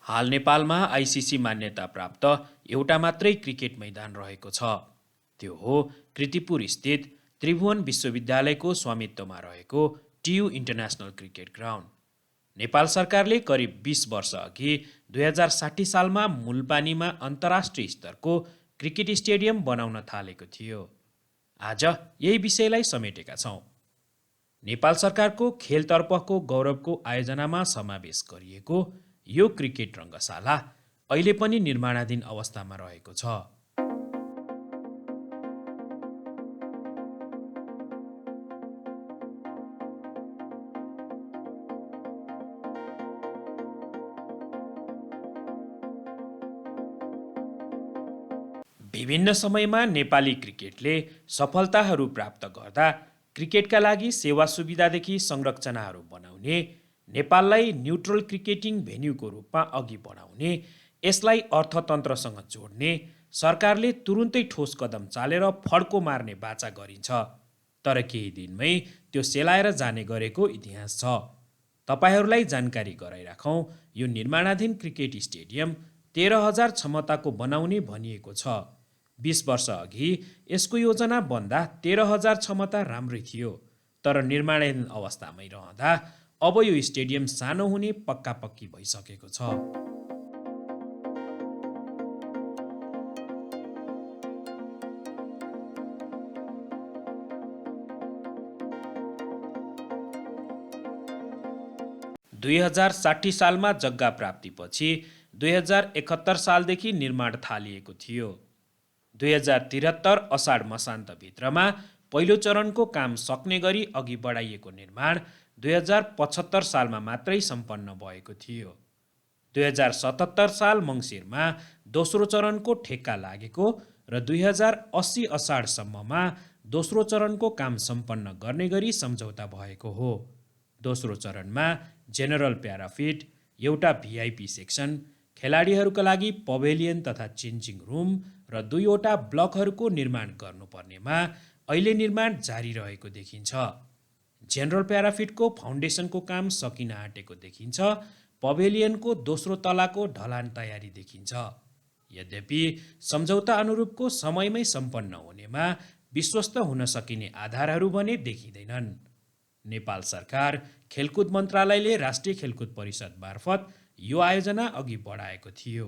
हाल नेपालमा आइसिसी मान्यता प्राप्त एउटा मात्रै क्रिकेट मैदान रहेको छ। त्यो हो कृतिपुर स्थित त्रिभुवन विश्वविद्यालयको स्वामित्वमा रहेको TU international cricket ground. Nepal सरकारले करिब 20 वर्ष अघि 2060 सालमा मुलपानीमा अन्तर्राष्ट्रिय स्तरको क्रिकेट स्टेडियम बनाउन थालेको थियो। आज यही विषयलाई समेटेका छौँ। नेपाल सरकारको खेलतर्फको गौरवको आयोजनामा समावेश गरिएको यो क्रिकेट रङ्गशाला अहिले पनि निर्माणाधीन अवस्थामा रहेको छ। विभिन्न समयमा नेपाली क्रिकेटले सफलताहरू प्राप्त गर्दा क्रिकेटका लागि सेवा सुविधादेखि संरचनाहरू बनाउने, नेपाललाई न्युट्रल क्रिकेटिङ भेन्यूको रूपमा अघि बढाउने, यसलाई अर्थतन्त्रसँग जोड्ने सरकारले तुरुन्तै ठोस कदम चालेर फड्को मार्ने बाचा गरिन्छ। तर केही दिनमै त्यो सेलाएर जाने गरेको इतिहास छ। तपाईहरूलाई जानकारी गराइराखौँ, यो निर्माणाधीन क्रिकेट स्टेडियम 13,000 क्षमताको बनाउने भनिएको छ। 20 वर्ष अघि यसको योजना बन्दा 13,000 क्षमता राम्रै थियो, तर निर्माणाधीन अवस्थामै रहँदा अब यो स्टेडियम सानो हुने पक्की भइसकेको छ। दुई 2060 सालमा जग्गा प्राप्तिपछि 2071 सालदेखि निर्माण थालिएको थियो। 2073 असाढ मसान्तभित्रमा पहिलो चरणको काम सक्ने गरी अघि बढाइएको निर्माण 2075 सालमा मात्रै सम्पन्न भएको थियो। 2077 साल मङ्सिरमा दोस्रो चरणको ठेक्का लागेको र 2080 असाढसम्ममा दोस्रो चरणको काम सम्पन्न गर्ने गरी सम्झौता भएको हो। दोस्रो चरणमा जेनरल प्याराफिट, एउटा भिआइपी सेक्सन, खेलाडीहरूका लागि पवेलियन तथा चेन्जिङ रुम र 2वटा ब्लकहरूको निर्माण गर्नुपर्नेमा अहिले निर्माण जारी रहेको देखिन्छ। जेनरल प्याराफिटको फाउन्डेसनको काम सकिन आँटेको देखिन्छ। पवेलियनको दोस्रो तलाको ढलान तयारी देखिन्छ। यद्यपि सम्झौता अनुरूपको समयमै सम्पन्न हुनेमा विश्वस्त हुन सकिने आधारहरू भने देखिँदैनन्। नेपाल सरकार खेलकुद मन्त्रालयले राष्ट्रिय खेलकुद परिषद मार्फत यो आयोजना अघि बढाएको थियो।